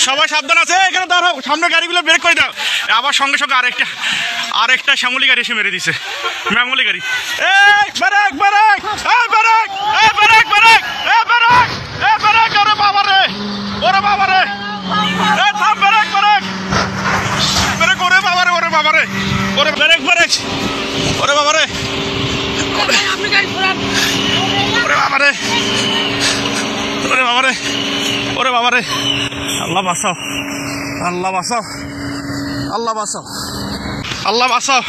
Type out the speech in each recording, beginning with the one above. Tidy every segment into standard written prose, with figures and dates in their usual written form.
সবাই সাবধান আছে, এখানে দাঁড়াও, সামনে গাড়িগুলো ব্রেক করে দাও। আবার সঙ্গে সঙ্গে আরেকটা শ্যামলী গাড়ি এসে মেরে দিছে, ম্যামলি গাড়ি। ওরে বাবারে, ওরে বাবারে, ওরে বাবারে, ওরে বাবারে, ওরে ব্রেক ব্রেক, ওরে বাবারে, ওরে বাবারে, ওরে বাবারে, ওরে বাবারে। আল্লাহ বাঁচাও, আল্লাহ বাঁচাও, আল্লাহ বাঁচাও, আল্লাহ বাঁচাও,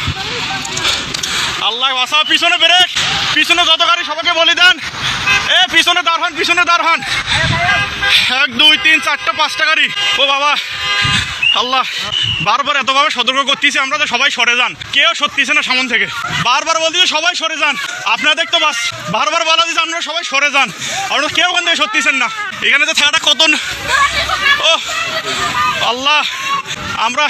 আল্লাহ বাঁচাও। পিছনে ব্রেক, পিছনে যত গাড়ি সবাইকে বলে দেন, পিছনে দাঁড় হন, পিছনে দাঁড় হন। 1 2 3 4টা 5টা গাড়ি। ও বাবা, আল্লাহ বারবার এতভাবে সতর্ক করতেছি আমরা যে সবাই সরে যান, কেউ সরতেছে না সামন থেকে। বারবার বলতেছি সবাই সরে যান, আপনাদের তো বাস বারবার বলা দিচ্ছে আপনারা সবাই সরে যান, আপনারা কেউ ওখান থেকে সরতেছেন না। এখানে তো থাকাটা কত, ও আল্লাহ। আমরা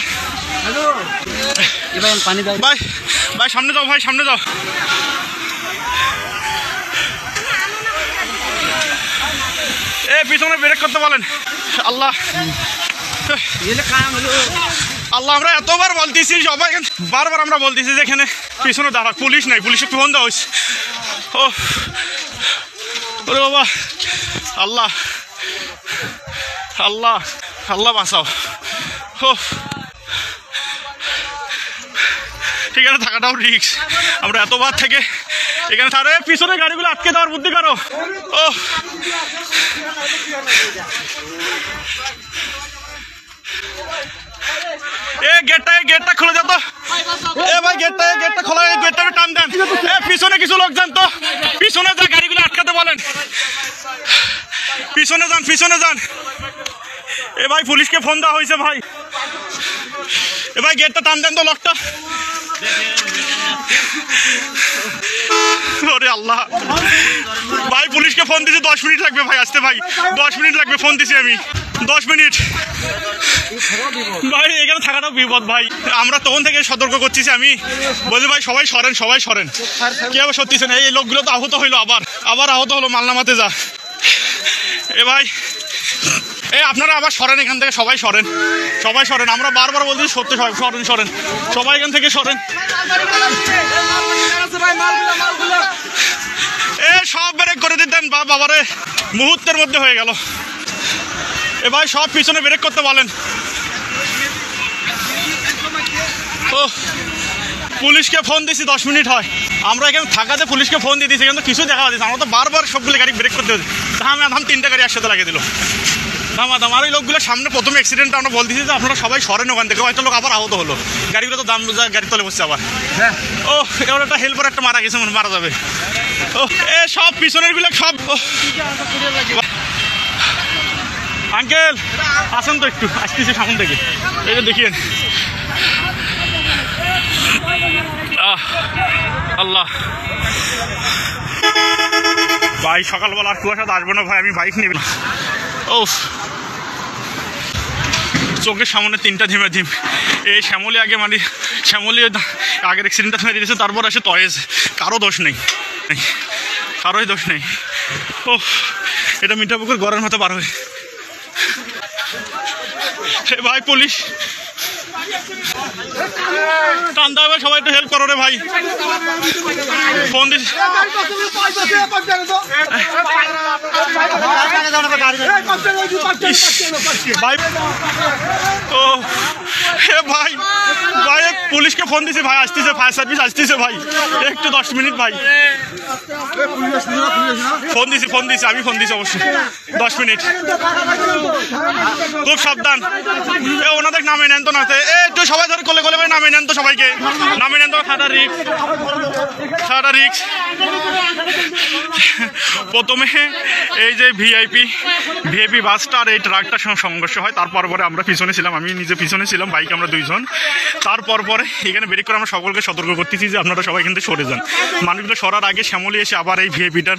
ভাই, ভাই সামনে যাও, ভাই সামনে যাও। পিছনে ব্রেক করতে বলেন। আল্লাহ, আল্লাহ আমরা এতবার বলতেছি, সবাই বারবার আমরা বলতেছি যে এখানে পিছনে দাঁড়া, পুলিশ নাই, পুলিশে ফোন দেওয়া হয়েছে। ও ওরে বাবা, আল্লাহ, আল্লাহ, আল্লাহ বাঁচাও। ও এখানে থাকাটাও রিস্ক, আমরা এতবার থেকে এখানে থাকলে পিছনে গাড়িগুলো আটকে দেওয়ার বুদ্ধি করো। ও গেটটা খুলে যেত, ভাই গেটটা খোলা, গেটটা টান দেন। পিছনে কিছু লোক যান তো, পিছনে যা গাড়িগুলো আটকাতে বলেন, পিছনে যান, পিছনে যান। ভাই পুলিশকে ফোন দেওয়া হয়েছে ভাই, ভাই গেটটা টান দেন তো, লকটা। ওরে আল্লাহ, ভাই পুলিশকে ফোন দিছি, 10 মিনিট লাগবে ভাই আসতে, ভাই 10 মিনিট লাগবে, ফোন দিছি আমি 10 মিনিট। ভাই এখানে থাকাটাও বিপদ ভাই, আমরা তখন থেকে সতর্ক করতেছি, আমি বলি ভাই সবাই সরেন, সবাই সরেন। কে আবার সত্যিছে না, এই লোকগুলো তো আহত হইলো, আবার আহত হলো, মালনামাতে যা। ভাই আপনারা আবার সরেন, এখান থেকে সবাই সরেন, সবাই সরেন। আমরা বারবার বলছি সত্যি, সরেন সরেন, সবাই এখান থেকে সরেন। সব ব্রেক করে দিতেন বাবারে, মুহূর্তের মধ্যে হয়ে গেল। ভাই সব পিছনে ব্রেক করতে বলেন। ও পুলিশকে ফোন দিছি, 10 মিনিট হয়, আমরা এখানে থাকাতে পুলিশকে ফোন দিয়ে দিয়েছি, কিন্তু কিছু দেখা যাচ্ছে, আমরা তো বারবার সবগুলো গাড়ি ব্রেক করতে হচ্ছে। ধাম 3টা গাড়ি একসাথে লাগিয়ে দিল, দাম। আর ওই লোকগুলো সামনে প্রথমে অ্যাক্সিডেন্টটা আমরা বলতেছি যে আপনারা সবাই সরেন ওখান থেকে, হয়তো লোক আবার আহত হলো, গাড়িগুলো তো দাম গাড়ি তলে বসছে আবার। ও এবার একটা হেল্পার একটা মারা গেছে, মারা যাবে। ও সব পিছনের গুলো সব। আঙ্কেল আসেন তো, একটু আসতেছি সামন থেকে, এটা দেখিয়েন। আল্লাহ ভাই, সকালবেলা আর কুয়াশা আসবো না ভাই, আমি বাইক নিবি না। ও চোখের সামনে 3টা ধিম, এই শ্যামলী আগে, মানে শ্যামলী আগের অ্যাক্সিডেন্টটা মেরে দিয়েছে, তারপর আসে তয়েজ। কারো দোষ নেই, কারোই দোষ নেই। ও এটা মিঠাপুকুর গড়ের মতো পার হয়ে। ভাই পুলিশ টান দাও, সবাই একটু হেল্প করো রে ভাই, ফোন দিস। ভাই ও ভাই, ভাই পুলিশকে ফোন দিছি ভাই, আসতেছে, ফায়ার সার্ভিস আসতেছে ভাই, একটু 10 মিনিট ভাই। ফোন দিছি আমি, ফোন দিছি অবশ্যই, 10 মিনিট। খুব সাবধান, ওনাদের নামে নেন তো না, একটু সবাই ধরে কোলে কোলে করে নামে নেন তো, সবাইকে নামে নেন তো। সারা রিক্স। প্রথমে এই যে ভিআইপি বাসটা আর এই ট্রাকটার সঙ্গে সংঘর্ষ হয়, তারপর পরে আমরা পিছনে ছিলাম, আমি নিজে পিছনে ছিলাম, বাইক আমরা 2 জন। তারপর পরে এখানে ব্রেক করে আমরা সকলকে সতর্ক করতেছি যে আপনারা সবাই কিন্তু সরে যান। মানুষগুলো সরার আগে শ্যামলী এসে আবার এই ভিআইপিটার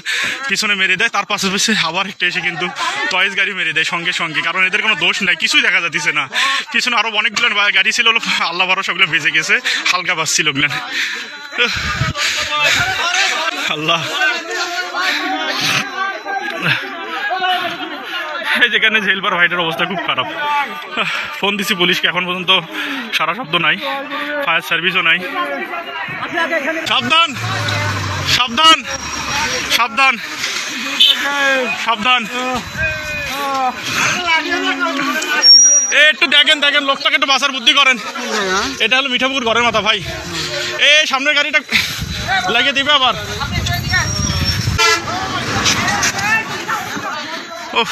পিছনে মেরে দেয়, তার পাশাপাশি আবার একটা এসে কিন্তু টয়েস গাড়ি মেরে দেয় সঙ্গে সঙ্গে, কারণ এদের কোনো দোষ নাই, কিছুই দেখা যাচ্ছে না। পিছনে আরো অনেকগুলো গাড়ি ছিল, আল্লাহ ভরসা ওগুলো বেঁচে গেছে, হালকা বাস ছিল ওগুলো। আল্লাহ যেখানে হেল্পার ভাইটার অবস্থা খুব খারাপ। ফোন দিছি পুলিশকে, এখন পর্যন্ত সারা শব্দ নাই, ফায়ার সার্ভিসও নাই। সাবধান সাবধান সাবধান সাবধান, একটু দেখেন দেখেন লোকটাকে একটু বাঁচার বুদ্ধি করেন। এটা হলো মিঠাপুকুর ঘরের মাথা ভাই, এই সামনের গাড়িটা লাগিয়ে দিবে আবার। ওহ